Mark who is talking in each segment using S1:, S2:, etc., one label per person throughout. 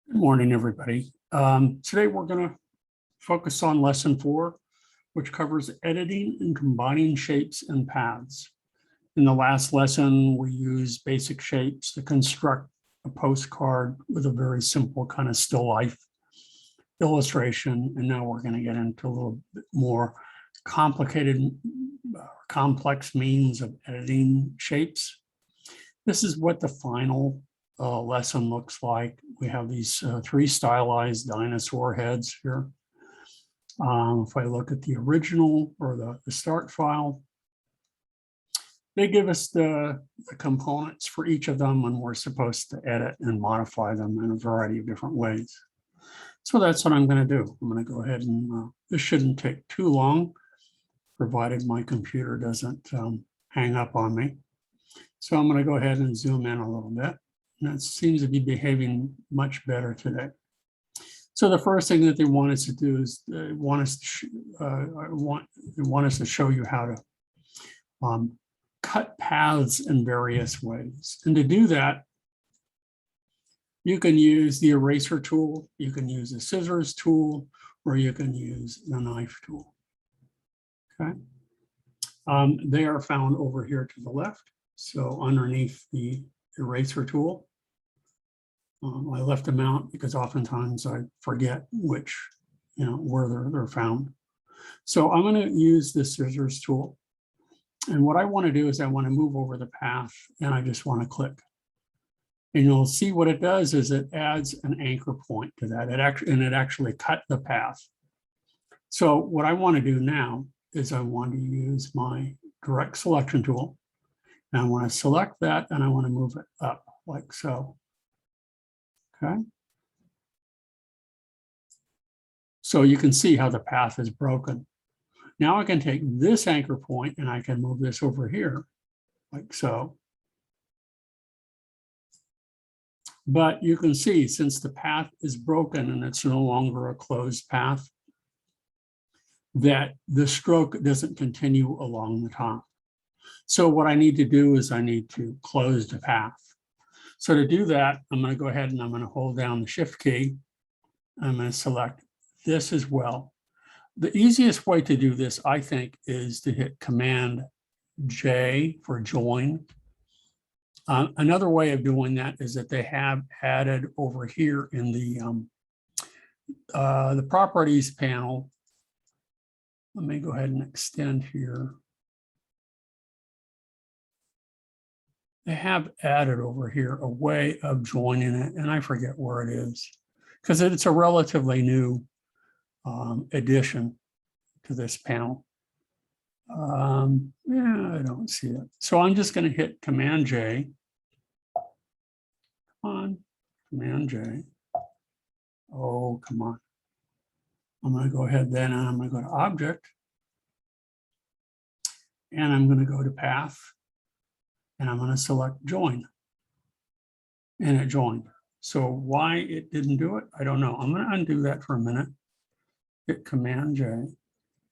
S1: Good morning, everybody. Today we're going to focus on lesson 4, which covers editing and combining shapes and paths. In the last lesson, we used basic shapes to construct a postcard with a very simple kind of still life illustration. And now we're going to get into a little bit more complicated, complex means of editing shapes. This is what the final lesson looks like. We have these 3 stylized dinosaur heads here. If I look at the original or the start file, they give us the components for each of them, and we're supposed to edit and modify them in a variety of different ways. So that's what I'm going to do. I'm going to go ahead and this shouldn't take too long, provided my computer doesn't hang up on me. So I'm going to go ahead and zoom in a little bit. And it seems to be behaving much better today. So the first thing that they want us to do is they want us to show you how to cut paths in various ways. And to do that, you can use the eraser tool, you can use the scissors tool, or you can use the knife tool. Okay. They are found over here to the left. So underneath the eraser tool. I left them out because oftentimes I forget which, where they're found. So I'm going to use the scissors tool. And what I want to do is I want to move over the path and I just want to click. And you'll see what it does is it adds an anchor point to that. It actually cut the path. So what I want to do now is I want to use my direct selection tool. And I want to select that and I want to move it up like so. Okay. So you can see how the path is broken. Now I can take this anchor point and I can move this over here like so. But you can see since the path is broken and it's no longer a closed path, that the stroke doesn't continue along the top. So what I need to do is I need to close the path. So to do that, I'm going to go ahead and I'm going to hold down the Shift key. I'm going to select this as well. The easiest way to do this, I think, is to hit Command J for join. Another way of doing that is that they have added over here in the properties panel. Let me go ahead and extend here. They have added over here a way of joining it, and I forget where it is because it's a relatively new addition to this panel. Yeah, I don't see it. So I'm just going to hit Command J. Come on, Command J. Oh, come on. I'm going to go ahead then and I'm going to go to Object. And I'm going to go to Path. And I'm going to select join. And it joined. So why it didn't do it, I don't know. I'm going to undo that for a minute. Hit Command J.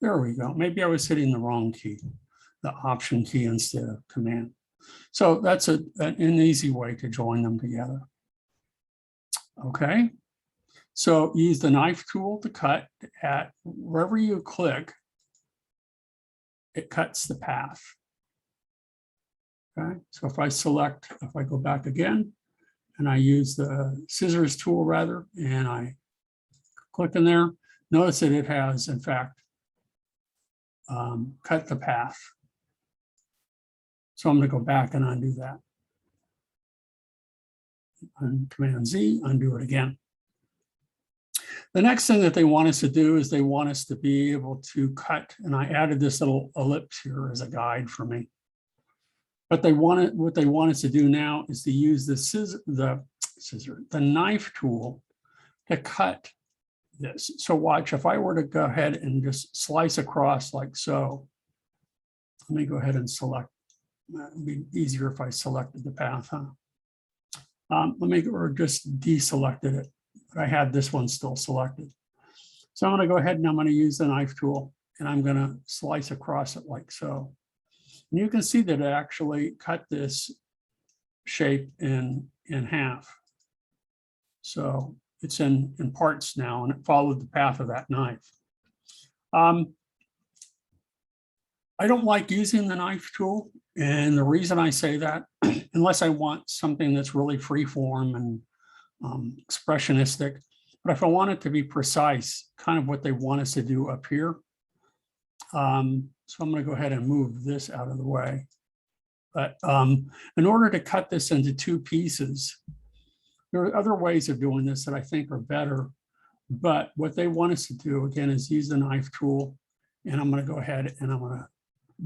S1: There we go. Maybe I was hitting the wrong key, the Option key instead of Command. So that's an easy way to join them together. Okay. So use the knife tool to cut at wherever you click, it cuts the path. Okay, so if I go back again, and I use the scissors tool rather, and I click in there, notice that it has, in fact, cut the path. So I'm going to go back and undo that. And Command Z, undo it again. The next thing that they want us to do is they want us to be able to cut, and I added this little ellipse here as a guide for me. But what they want us to do now is to use the knife tool to cut this. So watch, if I were to go ahead and just slice across like so, let me go ahead and select. It'd be easier if I selected the path, huh? Or just deselected it. But I had this one still selected. So I'm going to go ahead and I'm going to use the knife tool and I'm going to slice across it like so. And you can see that it actually cut this shape in half. So it's in parts now, and it followed the path of that knife. I don't like using the knife tool. And the reason I say that, unless I want something that's really free form and expressionistic, but if I want it to be precise, kind of what they want us to do up here. So I'm going to go ahead and move this out of the way. But in order to cut this into two pieces, there are other ways of doing this that I think are better. But what they want us to do, again, is use the knife tool. And I'm going to go ahead and I'm going to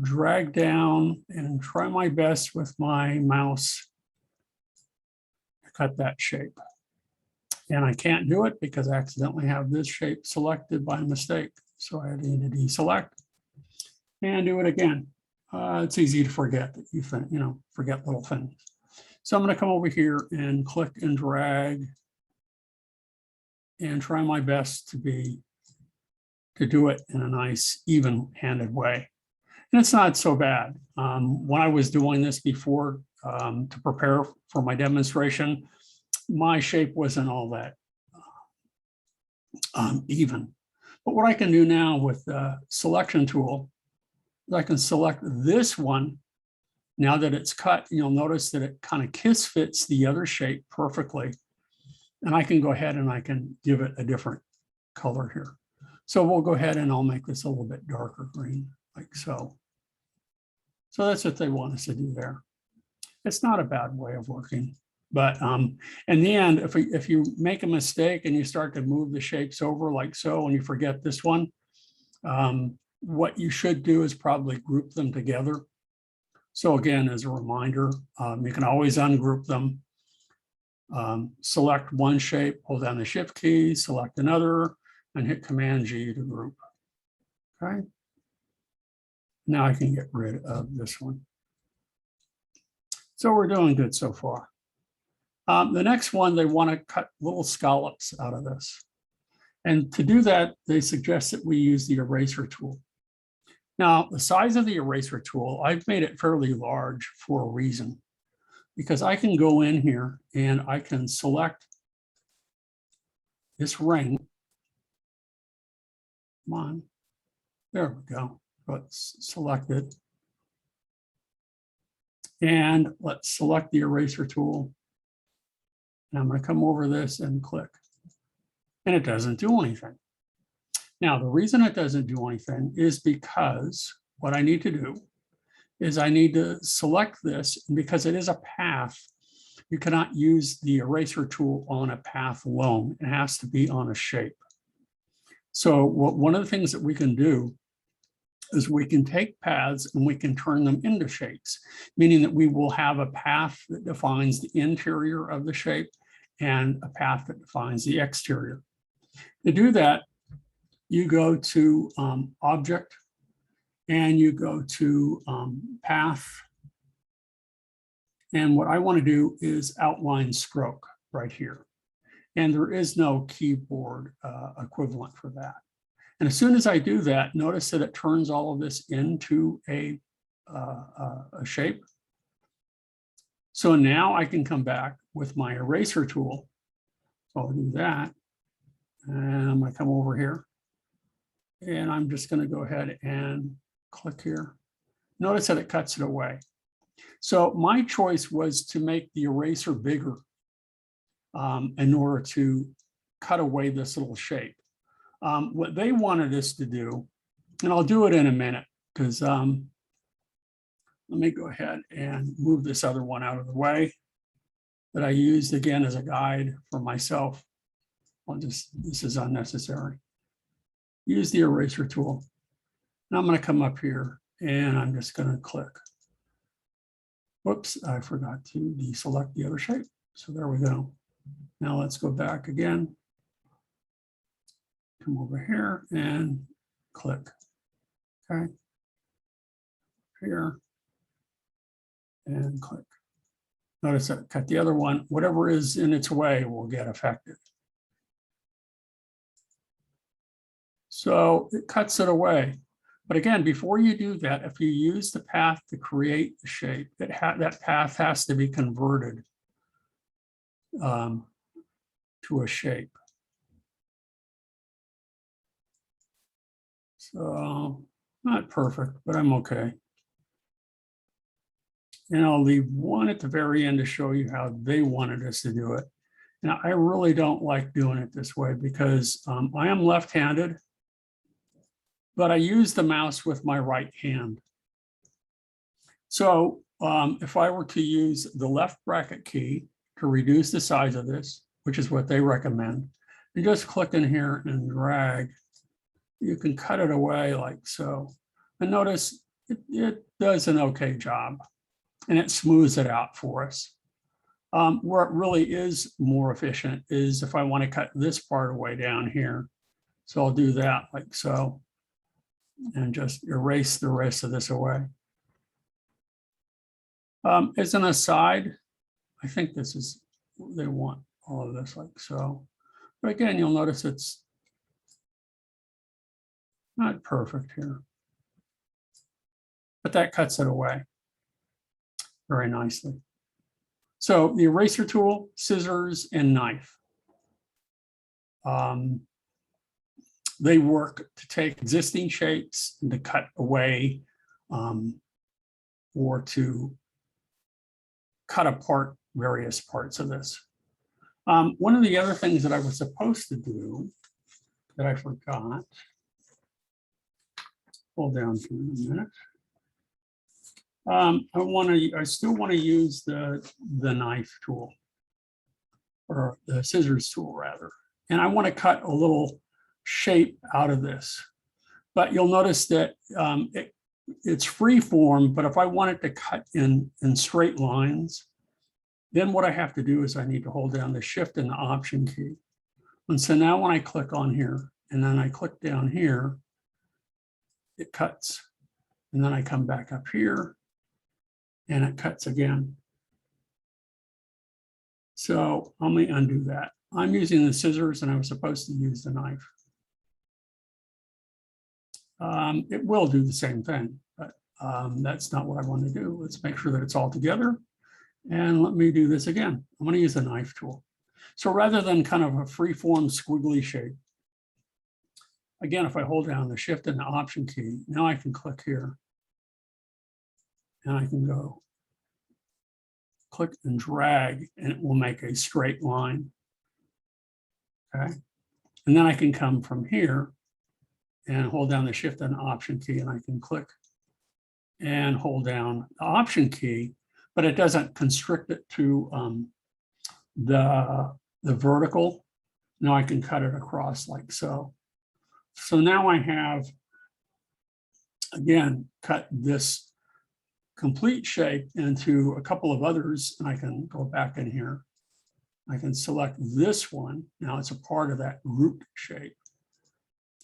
S1: drag down and try my best with my mouse to cut that shape. And I can't do it because I accidentally have this shape selected by mistake. So I need to deselect and do it again. It's easy to forget that you forget little things. So I'm going to come over here and click and drag and try my best to do it in a nice even-handed way. And it's not so bad. When I was doing this before to prepare for my demonstration, my shape wasn't all that even. But what I can do now with the selection tool is I can select this one. Now that it's cut, you'll notice that it kind of kiss fits the other shape perfectly. And I can go ahead and I can give it a different color here. So we'll go ahead and I'll make this a little bit darker green, like so. So that's what they want us to do there. It's not a bad way of working. But in the end, if you make a mistake and you start to move the shapes over like so, and you forget this one, what you should do is probably group them together. So again, as a reminder, you can always ungroup them. Select one shape, hold down the Shift key, select another, and hit Command G to group. Okay. Now I can get rid of this one. So we're doing good so far. The next one, they want to cut little scallops out of this. And to do that, they suggest that we use the eraser tool. Now, the size of the eraser tool, I've made it fairly large for a reason, because I can go in here and I can select this ring. Come on, there we go. Let's select it. And let's select the eraser tool. And I'm going to come over this and click. And it doesn't do anything. Now, the reason it doesn't do anything is because what I need to do is I need to select this, and because it is a path, you cannot use the eraser tool on a path alone. It has to be on a shape. So one of the things that we can do is we can take paths and we can turn them into shapes, meaning that we will have a path that defines the interior of the shape and a path that defines the exterior. To do that, you go to Object, and you go to Path. And what I want to do is outline stroke right here. And there is no keyboard equivalent for that. And as soon as I do that, notice that it turns all of this into a shape. So now I can come back with my eraser tool. So I'll do that. And I'm going to come over here. And I'm just going to go ahead and click here. Notice that it cuts it away. So my choice was to make the eraser bigger in order to cut away this little shape. What they wanted us to do, and I'll do it in a minute, because let me go ahead and move this other one out of the way that I used again as a guide for myself. This is unnecessary. Use the eraser tool. Now I'm going to come up here and I'm just going to click. Whoops, I forgot to deselect the other shape. So there we go. Now let's go back again. Come over here and click. Okay. Here and click. Notice that cut the other one. Whatever is in its way will get affected. So it cuts it away. But again, before you do that, if you use the path to create the shape, that path has to be converted to to a shape. So not perfect, but I'm okay. And I'll leave one at the very end to show you how they wanted us to do it. Now, I really don't like doing it this way because I am left-handed, but I use the mouse with my right hand. So if I were to use the left bracket key to reduce the size of this, which is what they recommend, you just click in here and drag. You can cut it away like so. And notice it does an okay job and it smooths it out for us. Where it really is more efficient is if I want to cut this part away down here. So I'll do that like so and just erase the rest of this away. As an aside, I think this is, they want all of this like so. But again, you'll notice it's not perfect here. But that cuts it away very nicely. So the eraser tool, scissors, and knife. They work to take existing shapes and to cut away or to cut apart various parts of this. One of the other things that I was supposed to do that I forgot, hold down for a minute. I still want to use the knife tool or the scissors tool rather. And I want to cut a little shape out of this. But you'll notice that it's free form, but if I want it to cut in straight lines, then what I have to do is I need to hold down the Shift and the Option key. And so now when I click on here and then I click down here, it cuts. And then I come back up here and it cuts again. So let me undo that. I'm using the scissors and I was supposed to use the knife. It will do the same thing, but that's not what I want to do. Let's make sure that it's all together. And let me do this again. I'm going to use a knife tool. So rather than kind of a free-form squiggly shape, again, if I hold down the Shift and the Option key, now I can click here. And I can go click and drag, and it will make a straight line. Okay. And then I can come from here and hold down the Shift and Option key, and I can click and hold down the Option key, but it doesn't constrict it to the vertical. Now I can cut it across like so. So now I have, again, cut this complete shape into a couple of others, and I can go back in here. I can select this one. Now it's a part of that group shape.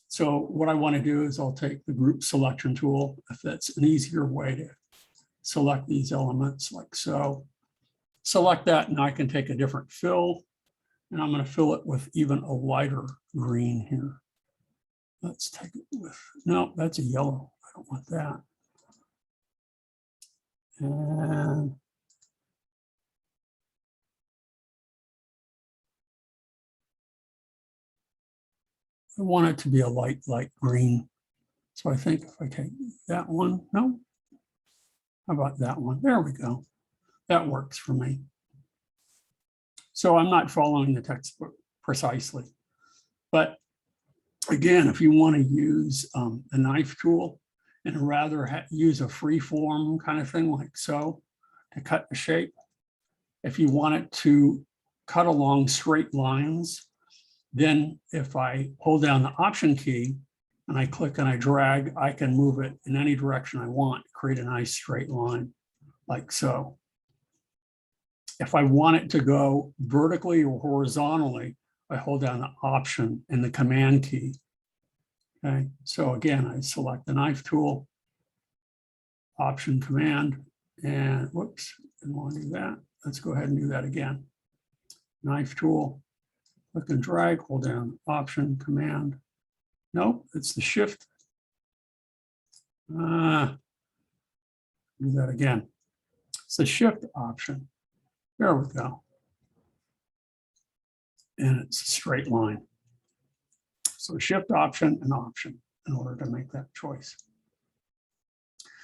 S1: So what I want to do is I'll take the group selection tool, if that's an easier way to select these elements like so. Select that, and I can take a different fill, and I'm going to fill it with even a lighter green here. Let's take it with, no, that's a yellow. I don't want that. And I want it to be a light green. So I think if I take that one, no, how about that one? There we go. That works for me. So I'm not following the textbook precisely. But again, if you want to use a knife tool and rather use a free form kind of thing like so to cut the shape, if you want it to cut along straight lines, then if I hold down the Option key and I click and I drag, I can move it in any direction I want, create a nice straight line like so. If I want it to go vertically or horizontally, I hold down the Option and the Command key. Okay, so again, I select the knife tool, Option, Command, and whoops, didn't want to do that. Let's go ahead and do that again. Knife tool, click and drag, hold down Option, Command. Nope, it's the Shift. Do that again. It's the Shift Option. There we go. and it's a straight line. So Shift Option and Option in order to make that choice.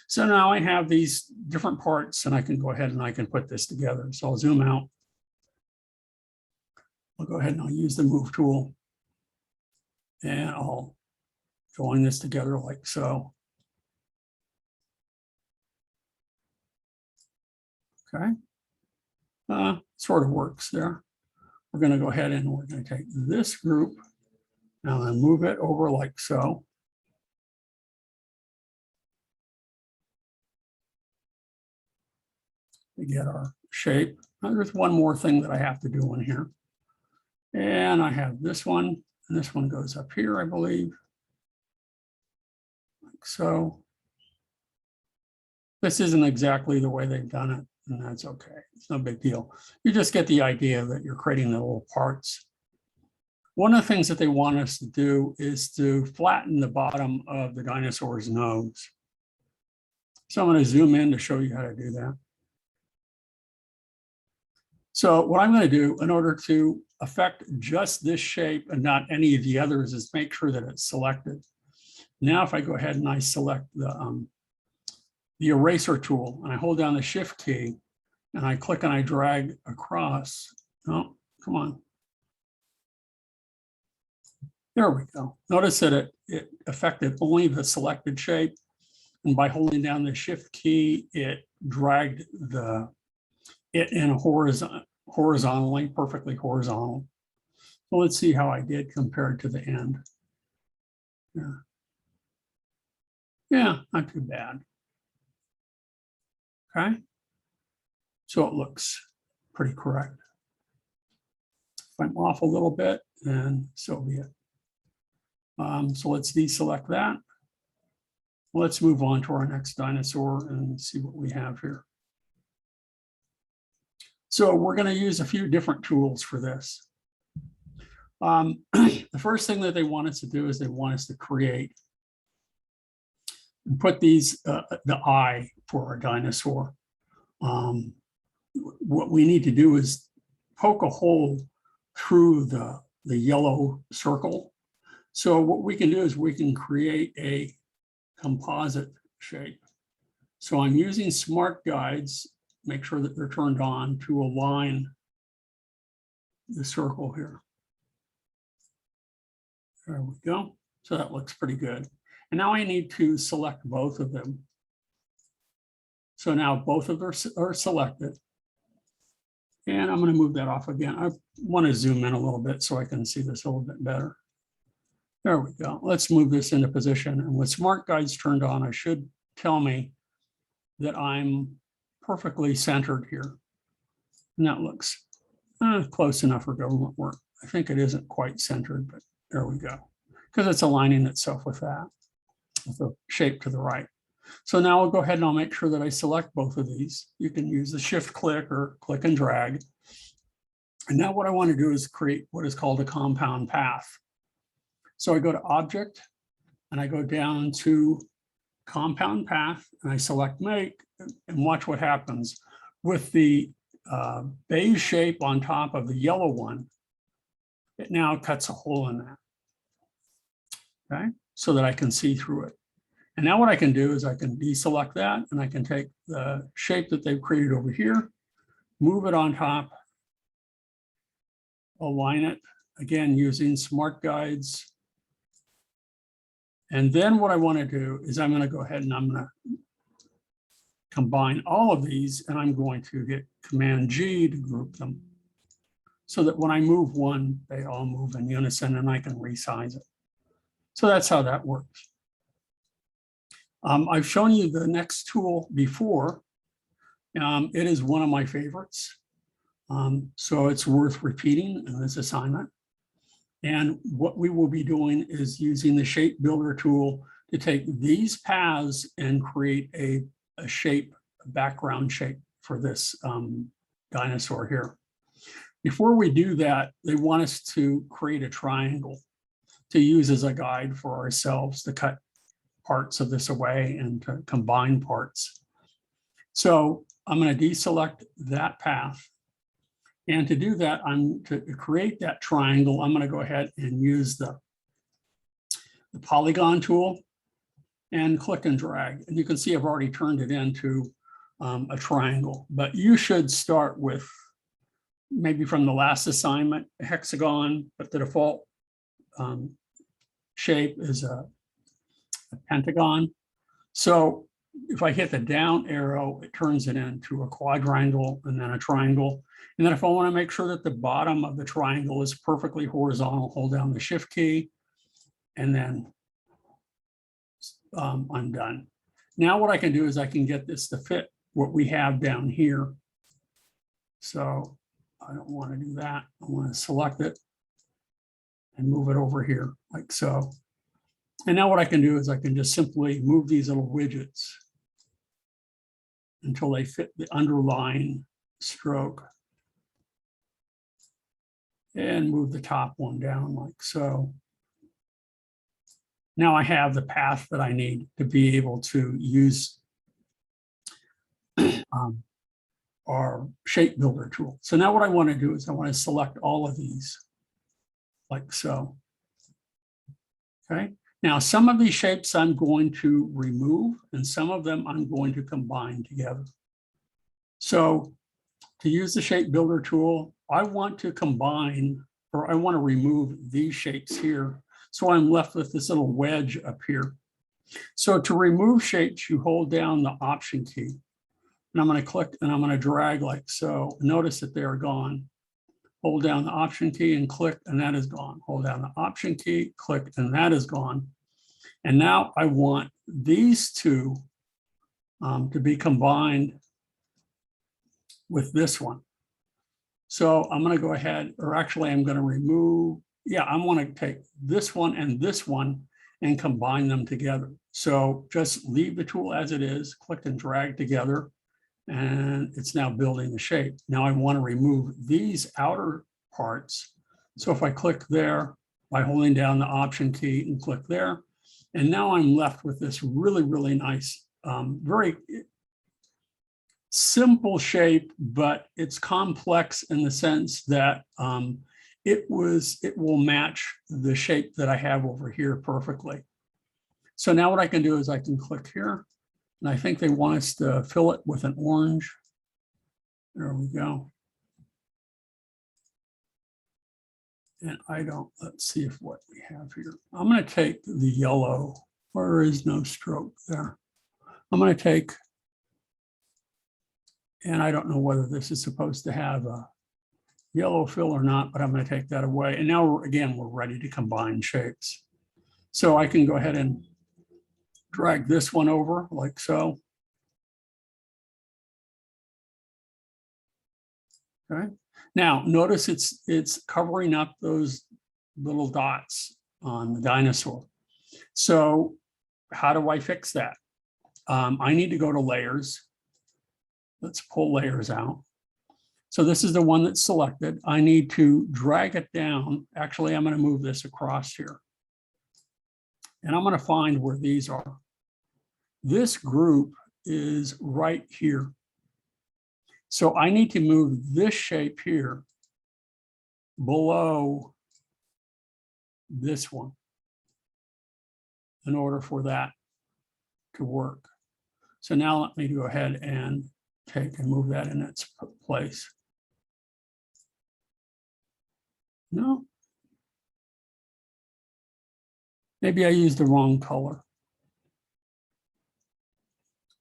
S1: So now I have these different parts and I can go ahead and I can put this together. So I'll zoom out. I'll go ahead and I'll use the Move tool and I'll join this together like so. Okay, sort of works there. We're going to go ahead and we're going to take this group and then move it over like so. To get our shape. Now, there's one more thing that I have to do in here. And I have this one, and this one goes up here, I believe. Like so. This isn't exactly the way they've done it, and that's okay. It's no big deal. You just get the idea that you're creating the little parts. One of the things that they want us to do is to flatten the bottom of the dinosaur's nose. So I'm going to zoom in to show you how to do that. So what I'm going to do in order to affect just this shape and not any of the others is make sure that it's selected. Now, if I go ahead and I select the eraser tool and I hold down the Shift key and I click and I drag across. Oh, come on. There we go. Notice that it affected only the selected shape. And by holding down the Shift key, it dragged it in horizontally, perfectly horizontal. So let's see how I did compared to the end. Yeah, not too bad. Okay, so it looks pretty correct. If I'm off a little bit, then so be it. So let's deselect that. Let's move on to our next dinosaur and see what we have here. So we're going to use a few different tools for this. The first thing that they want us to do is they want us to create and put these, the eye for our dinosaur. What we need to do is poke a hole through the yellow circle. So what we can do is we can create a composite shape. So I'm using smart guides, make sure that they're turned on to align the circle here. There we go. So that looks pretty good. And now I need to select both of them. So now both of them are selected. And I'm going to move that off again. I want to zoom in a little bit so I can see this a little bit better. There we go. Let's move this into position. And with smart guides turned on, I should tell me that I'm perfectly centered here. And that looks close enough for government work. I think it isn't quite centered, but there we go. Because it's aligning itself with that, with the shape to the right. So now I'll go ahead and I'll make sure that I select both of these. You can use the Shift click or click and drag. And now what I want to do is create what is called a compound path. So I go to Object and I go down to Compound Path and I select Make and watch what happens. With the beige shape on top of the yellow one, it now cuts a hole in that. Okay, so that I can see through it. And now what I can do is I can deselect that and I can take the shape that they've created over here, move it on top, align it, again, using smart guides. And then what I want to do is I'm going to go ahead and I'm going to combine all of these and I'm going to hit Command G to group them so that when I move one, they all move in unison and I can resize it. So that's how that works. I've shown you the next tool before. It is one of my favorites. So it's worth repeating in this assignment. And what we will be doing is using the Shape Builder tool to take these paths and create a shape, a background shape for this dinosaur here. Before we do that, they want us to create a triangle to use as a guide for ourselves to cut parts of this away and to combine parts. So I'm going to deselect that path. And to do that, to create that triangle, I'm going to go ahead and use the polygon tool and click and drag. And you can see I've already turned it into a triangle, but you should start with maybe from the last assignment, a hexagon, but the default shape is a pentagon. So if I hit the down arrow, it turns it into a quadrangle and then a triangle. And then if I want to make sure that the bottom of the triangle is perfectly horizontal, hold down the shift key, and then I'm done. Now what I can do is I can get this to fit what we have down here. So I don't want to do that. I want to select it and move it over here like so. And now what I can do is I can just simply move these little widgets until they fit the underlying stroke and move the top one down like so. Now I have the path that I need to be able to use our shape builder tool. So now what I want to do is I want to select all of these like so. Okay. Now some of these shapes I'm going to remove and some of them I'm going to combine together. So to use the shape builder tool, I want to combine, or I want to remove these shapes here. So I'm left with this little wedge up here. So to remove shapes, you hold down the Option key. And I'm going to click and I'm going to drag like so. Notice that they're gone. Hold down the Option key and click, and that is gone. Hold down the Option key, click, and that is gone. And now I want these two to be combined with this one. So I'm going to go ahead, or actually I'm going to remove, I want to take this one and combine them together. So just leave the tool as it is, click and drag together, and it's now building the shape. Now I want to remove these outer parts. So if I click there by holding down the Option key and click there, and now I'm left with this really, really nice, very simple shape, but it's complex in the sense that it will match the shape that I have over here perfectly. So now what I can do is I can click here, and I think they want us to fill it with an orange. There we go. And let's see if what we have here. I'm going to take the yellow, there is no stroke there. I'm going to take, and I don't know whether this is supposed to have a yellow fill or not, but I'm going to take that away. And now again, we're ready to combine shapes. So I can go ahead and drag this one over like so. Okay. Now notice it's covering up those little dots on the dinosaur. So how do I fix that? I need to go to layers. Let's pull layers out. So this is the one that's selected. I need to drag it down. Actually, I'm going to move this across here. And I'm going to find where these are. This group is right here. So I need to move this shape here below this one in order for that to work. So now let me go ahead and take and move that in its place. No. Maybe I used the wrong color.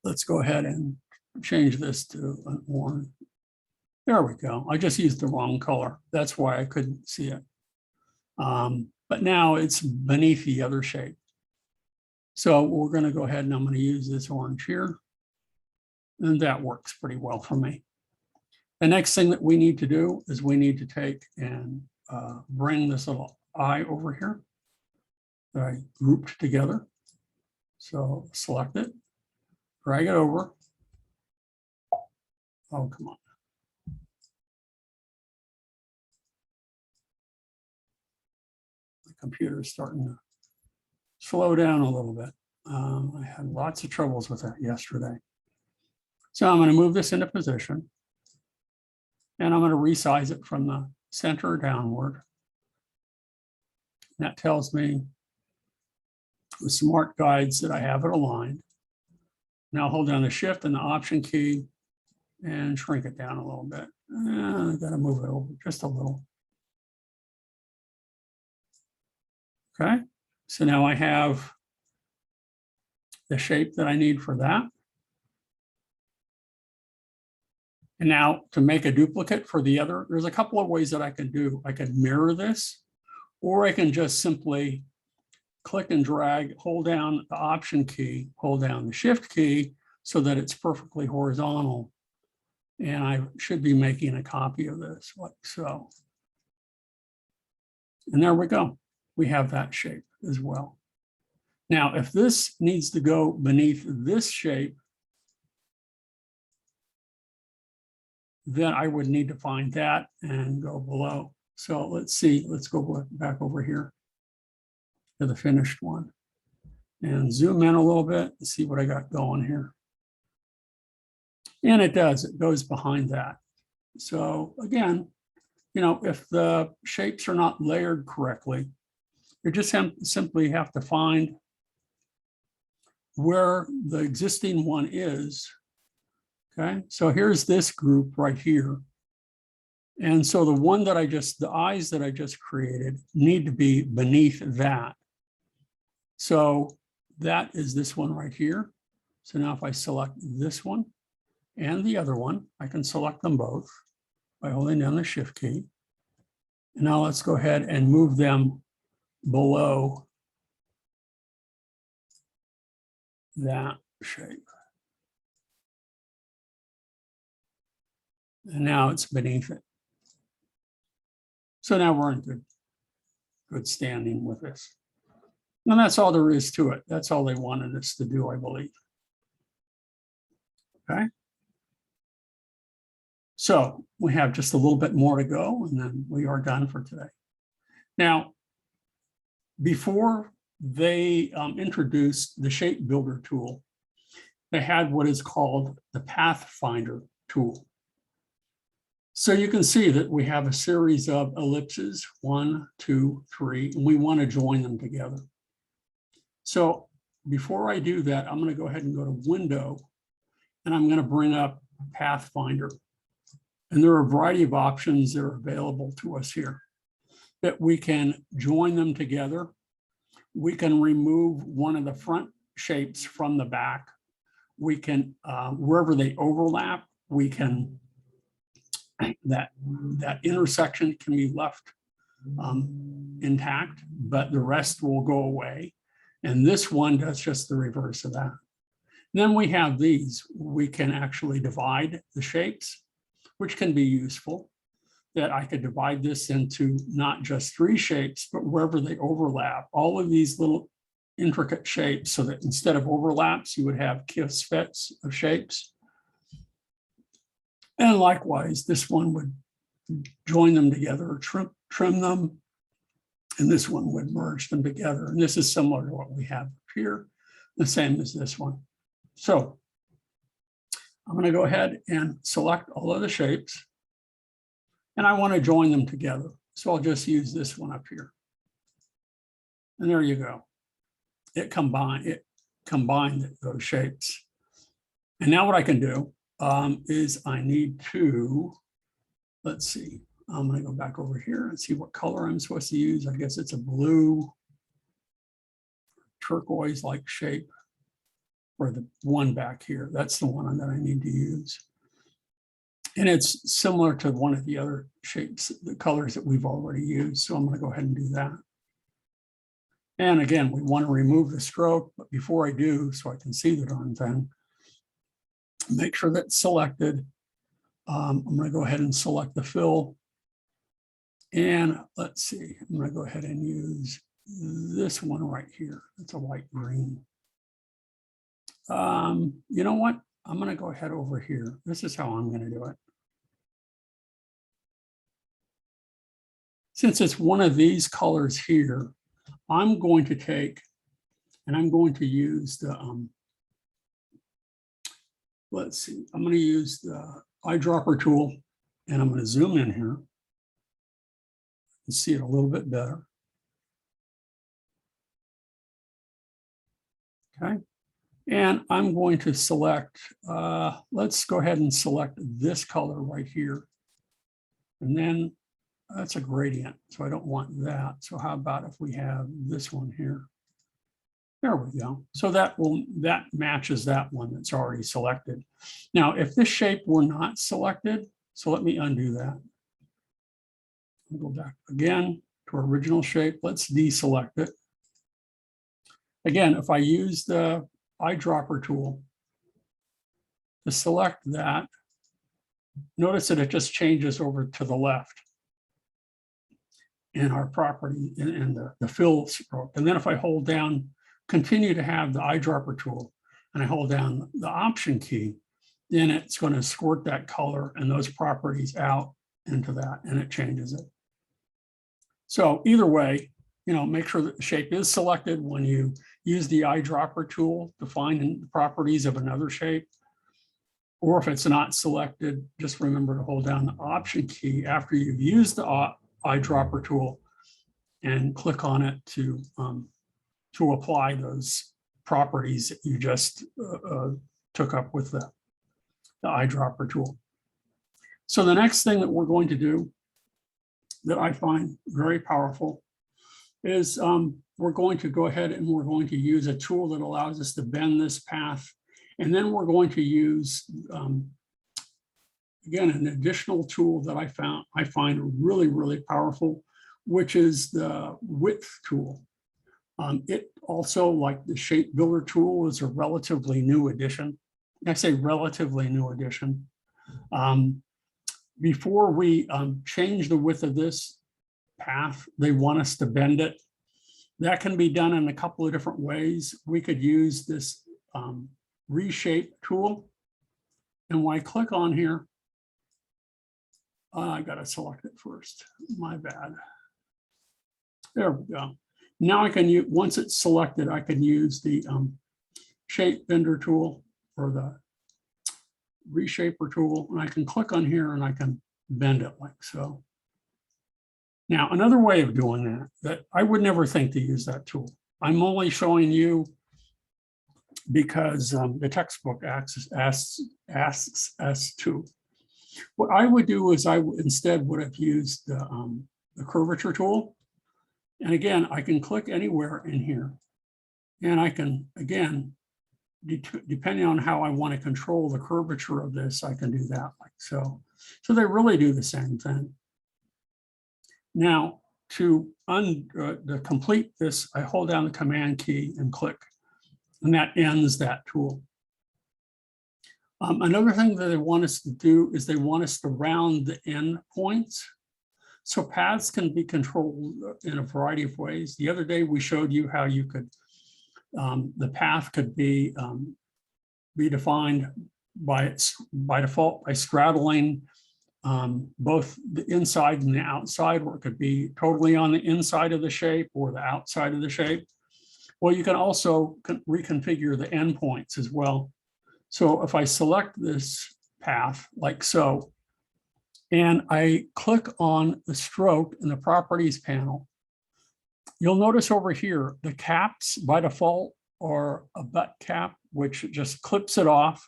S1: Let's go ahead and change this to an orange. There we go. I just used the wrong color. That's why I couldn't see it. But now it's beneath the other shape. So we're going to go ahead and I'm going to use this orange here. And that works pretty well for me. The next thing that we need to do is we need to take and bring this little eye over here that I grouped together. So select it, drag it over. Oh, come on. The computer is starting to slow down a little bit. I had lots of troubles with that yesterday. So I'm going to move this into position. And I'm going to resize it from the center downward. That tells me with smart guides that I have it aligned. Now hold down the Shift and the Option key and shrink it down a little bit. I got to move it over just a little. Okay, so now I have the shape that I need for that. And now to make a duplicate for the other, there's a couple of ways that I can do. I can mirror this, or I can just simply click and drag, hold down the Option key, hold down the Shift key so that it's perfectly horizontal. And I should be making a copy of this like so. And there we go. We have that shape as well. Now, if this needs to go beneath this shape, then I would need to find that and go below. So let's see, let's go back over here to the finished one and zoom in a little bit and see what I got going here. And it does, it goes behind that. So again, you know, if the shapes are not layered correctly, you just simply have to find where the existing one is. Okay, so here's this group right here. And so the one that the eyes that I just created need to be beneath that. So that is this one right here. So now if I select this one and the other one, I can select them both by holding down the Shift key. And now let's go ahead and move them below that shape. And now it's beneath it. So now we're in good standing with this. And that's all there is to it. That's all they wanted us to do, I believe. Okay. So we have just a little bit more to go, and then we are done for today. Now, before they introduced the Shape Builder tool, they had what is called the Pathfinder tool. So you can see that we have a series of ellipses, 1, 2, 3, and we want to join them together. So before I do that, I'm going to go ahead and go to Window, and I'm going to bring up Pathfinder. And there are a variety of options that are available to us here that we can join them together. We can remove one of the front shapes from the back. We can, wherever they overlap, we can, that intersection can be left intact, but the rest will go away. And this one does just the reverse of that. Then we have these. We can actually divide the shapes, which can be useful, that I could divide this into not just 3 shapes, but wherever they overlap, all of these little intricate shapes, so that instead of overlaps, you would have kiss fits of shapes. And likewise, this one would join them together, or trim them, and this one would merge them together. And this is similar to what we have here, the same as this one. So I'm going to go ahead and select all of the shapes, and I want to join them together. So I'll just use this one up here. And there you go. It combined those shapes. And now what I can do is I need to, let's see, I'm going to go back over here and see what color I'm supposed to use. I guess it's a blue, turquoise-like shape, or the one back here. That's the one that I need to use. And it's similar to one of the other shapes, the colors that we've already used. So I'm going to go ahead and do that. And again, we want to remove the stroke, but before I do, so I can see the darn thing, make sure that's selected. I'm going to go ahead and select the fill. And let's see, I'm going to go ahead and use this one right here. It's a light green. You know what? I'm going to go ahead over here. This is how I'm going to do it. Since it's one of these colors here, I'm going to take, and I'm going to use the, let's see, I'm going to use the eyedropper tool, And I'm going to zoom in here and see it a little bit better. Okay. And I'm going to select, let's go ahead and select this color right here. And then that's a gradient, so I don't want that. So how about if we have this one here? There we go. So that matches that one that's already selected. Now, if this shape were not selected, so let me undo that. I'll go back again to our original shape. Let's deselect it. Again, if I use the eyedropper tool to select that, notice that it just changes over to the left in our property in the fill stroke. And then if I hold down, continue to have the eyedropper tool, and I hold down the Option key, then it's going to squirt that color and those properties out into that, and it changes it. So either way, make sure that the shape is selected when you use the eyedropper tool to find the properties of another shape. Or if it's not selected, just remember to hold down the Option key after you've used the eyedropper tool and click on it to apply those properties that you just took up with the eyedropper tool. So the next thing that we're going to do that I find very powerful is we're going to go ahead and we're going to use a tool that allows us to bend this path. And then we're going to use, again, an additional tool that I find really, really powerful, which is the width tool. It also, like the shape builder tool, is a relatively new addition. I say relatively new addition. Before we change the width of this path, they want us to bend it. That can be done in a couple of different ways. We could use this Reshape tool. And when I click on here, I got to select it first. My bad. There we go. Now I can use, once it's selected, I can use the shape bender tool or the reshaper tool, and I can click on here and I can bend it like so. Now, another way of doing that I would never think to use that tool. I'm only showing you because the textbook asks us to. What I would do is I instead would have used the curvature tool. And again, I can click anywhere in here. And I can, again, depending on how I want to control the curvature of this, I can do that like so. So they really do the same thing. Now, to complete this, I hold down the Command key and click, and that ends that tool. Another thing that they want us to do is they want us to round the end points. So paths can be controlled in a variety of ways. The other day we showed you how you could, the path could be defined by default by straddling both the inside and the outside, or it could be totally on the inside of the shape or the outside of the shape. Well, you can also reconfigure the endpoints as well. So if I select this path like so, and I click on the stroke in the properties panel, you'll notice over here, the caps by default are a butt cap, which just clips it off.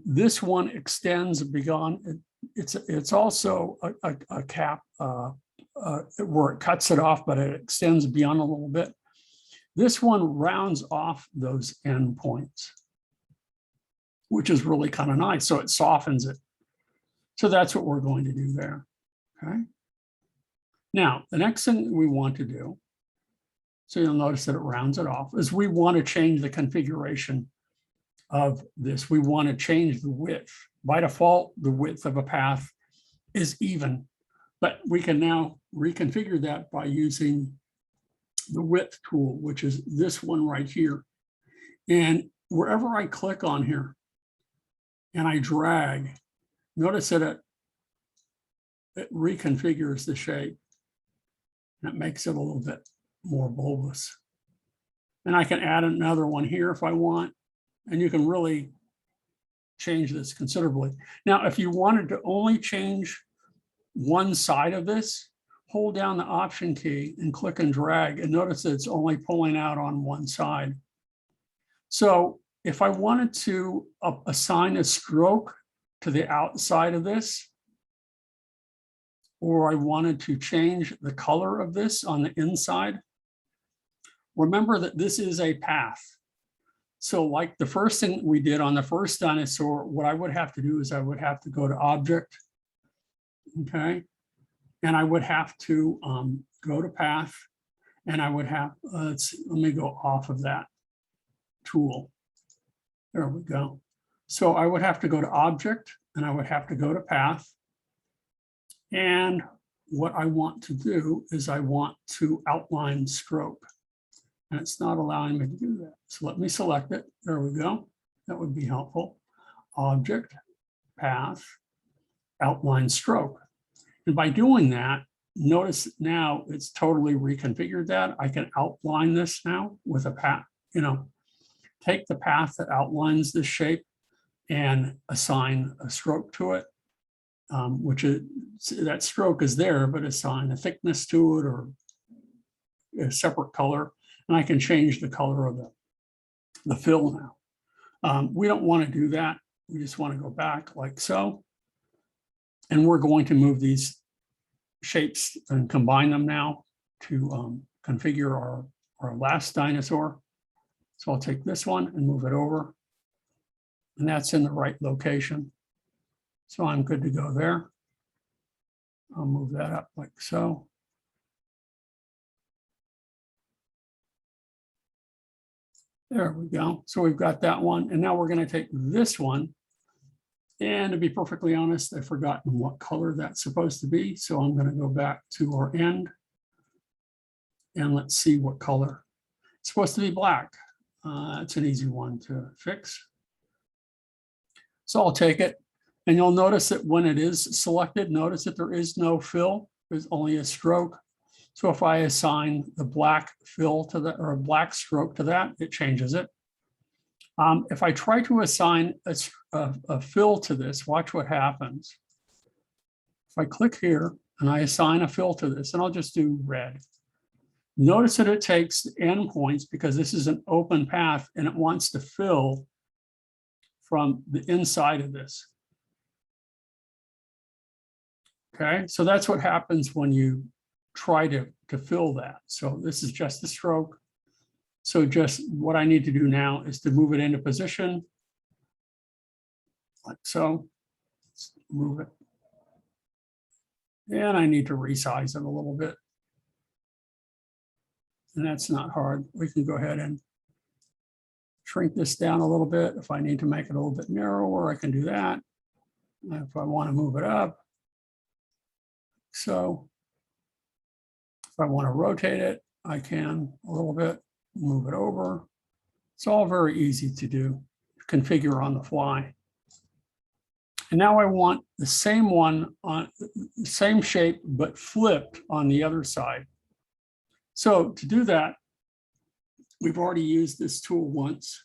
S1: This one extends beyond, it's also a cap where it cuts it off, but it extends beyond a little bit. This one rounds off those endpoints, which is really kind of nice. So it softens it. So that's what we're going to do there. Okay. Now, the next thing we want to do, so you'll notice that it rounds it off, is we want to change the configuration of this. We want to change the width. By default, the width of a path is even, but we can now reconfigure that by using the width tool, which is this one right here. And wherever I click on here and I drag, notice that it reconfigures the shape. And it makes it a little bit more bulbous. And I can add another one here if I want. And you can really change this considerably. Now, if you wanted to only change one side of this, hold down the Option key and click and drag, and notice that it's only pulling out on one side. So if I wanted to assign a stroke to the outside of this, or I wanted to change the color of this on the inside, remember that this is a path. So like the first thing we did on the first dinosaur, what I would have to do is I would have to go to Object, okay? And I would have to go to Path, and I would have, let me go off of that tool. There we go. So I would have to go to Object, and I would have to go to Path. And what I want to do is I want to outline stroke. And it's not allowing me to do that. So let me select it. There we go. That would be helpful. Object, Path, Outline Stroke. And by doing that, notice now it's totally reconfigured that. I can outline this now with a path, take the path that outlines this shape and assign a stroke to it, which is, that stroke is there, but assign a thickness to it or a separate color. And I can change the color of the fill now. We don't want to do that. We just want to go back like so. And we're going to move these shapes and combine them now to configure our last dinosaur. So I'll take this one and move it over. And that's in the right location. So I'm good to go there. I'll move that up like so. There we go. So we've got that one. And now we're going to take this one. And to be perfectly honest, I've forgotten what color that's supposed to be. So I'm going to go back to our end. And let's see what color. It's supposed to be black. It's an easy one to fix. So I'll take it. And you'll notice that when it is selected, notice that there is no fill. There's only a stroke. So if I assign the black fill to that, or a black stroke to that, it changes it. If I try to assign a fill to this, watch what happens. If I click here and I assign a fill to this, and I'll just do red. Notice that it takes the endpoints because this is an open path and it wants to fill from the inside of this. Okay, so that's what happens when you try to fill that. So this is just the stroke. So just what I need to do now is to move it into position. Like so. Let's move it. And I need to resize it a little bit. And that's not hard. We can go ahead and shrink this down a little bit. If I need to make it a little bit narrower, I can do that. And if I want to move it up. So if I want to rotate it, I can a little bit, move it over. It's all very easy to do, configure on the fly. And now I want the same one on the same shape, but flipped on the other side. So to do that, we've already used this tool once,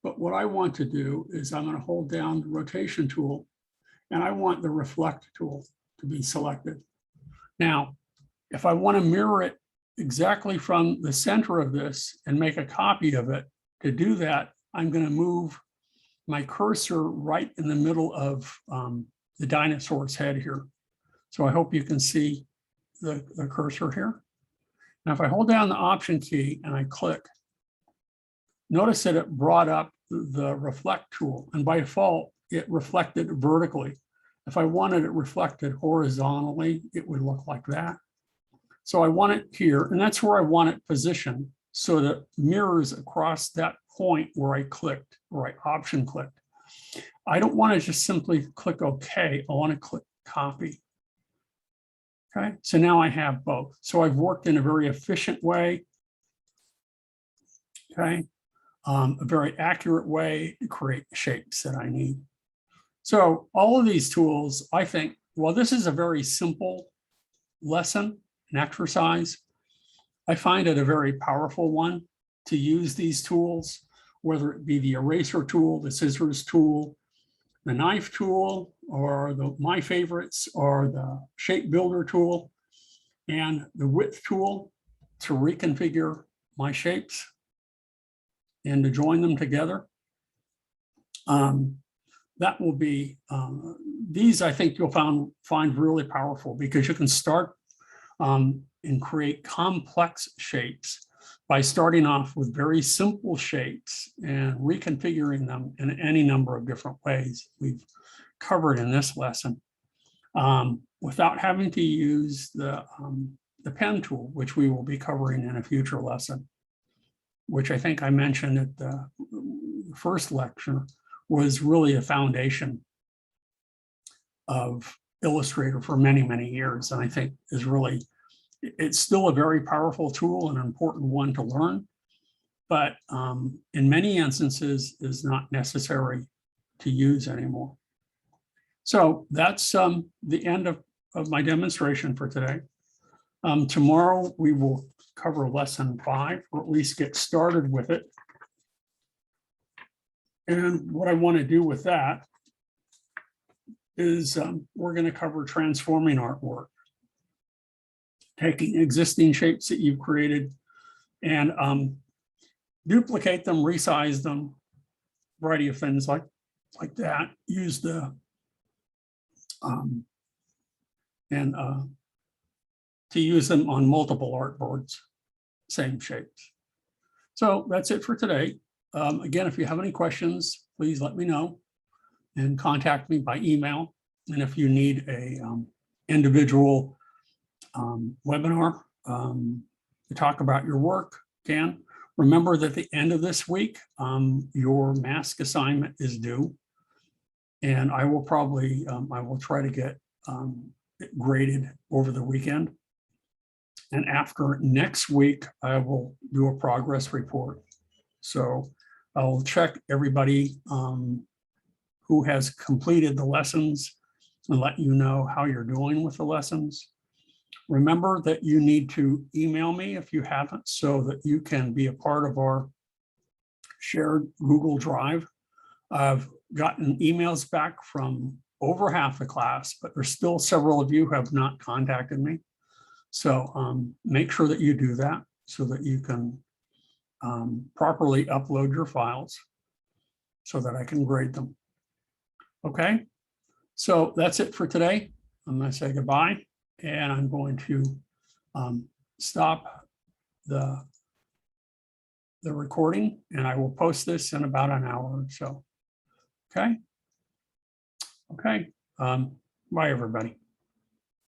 S1: but what I want to do is I'm going to hold down the rotation tool and I want the reflect tool to be selected. Now, if I want to mirror it exactly from the center of this and make a copy of it, to do that, I'm going to move my cursor right in the middle of the dinosaur's head here. So I hope you can see the cursor here. Now, if I hold down the Option key and I click, notice that it brought up the reflect tool. And by default, it reflected vertically. If I wanted it reflected horizontally, it would look like that. So I want it here, and that's where I want it positioned so that it mirrors across that point where I clicked, or I Option clicked. I don't want to just simply click OK. I want to click copy. Okay, so now I have both. So I've worked in a very efficient way. Okay, a very accurate way to create shapes that I need. So all of these tools, I think, well, this is a very simple lesson, an exercise. I find it a very powerful one to use these tools, whether it be the eraser tool, the scissors tool, the knife tool, or my favorites are the shape builder tool and the width tool to reconfigure my shapes and to join them together. That will be, these I think you'll find really powerful, because you can start and create complex shapes by starting off with very simple shapes and reconfiguring them in any number of different ways we've covered in this lesson, without having to use the pen tool, which we will be covering in a future lesson, which I think I mentioned at the first lecture, was really a foundation of Illustrator for many, many years. And I think is really, it's still a very powerful tool and an important one to learn, but in many instances is not necessary to use anymore. So that's the end of my demonstration for today. Tomorrow we will cover lesson 5, or at least get started with it. And what I want to do with that is we're going to cover transforming artwork, taking existing shapes that you've created and duplicate them, resize them, variety of things like that. Use the to use them on multiple artboards, same shapes. So that's it for today. Again, if you have any questions, please let me know and contact me by email. And if you need a individual webinar to talk about your work, can. Remember that at the end of this week, your mask assignment is due. And I will probably, I will try to get it graded over the weekend. And after next week, I will do a progress report. So I'll check everybody who has completed the lessons and let you know how you're doing with the lessons. Remember that you need to email me if you haven't, so that you can be a part of our shared Google Drive. I've gotten emails back from over half the class, but there's still several of you who have not contacted me. So make sure that you do that so that you can properly upload your files so that I can grade them. Okay, so that's it for today. I'm going to say goodbye, and I'm going to stop the recording, and I will post this in about an hour or so. Okay. Okay. Bye, everybody.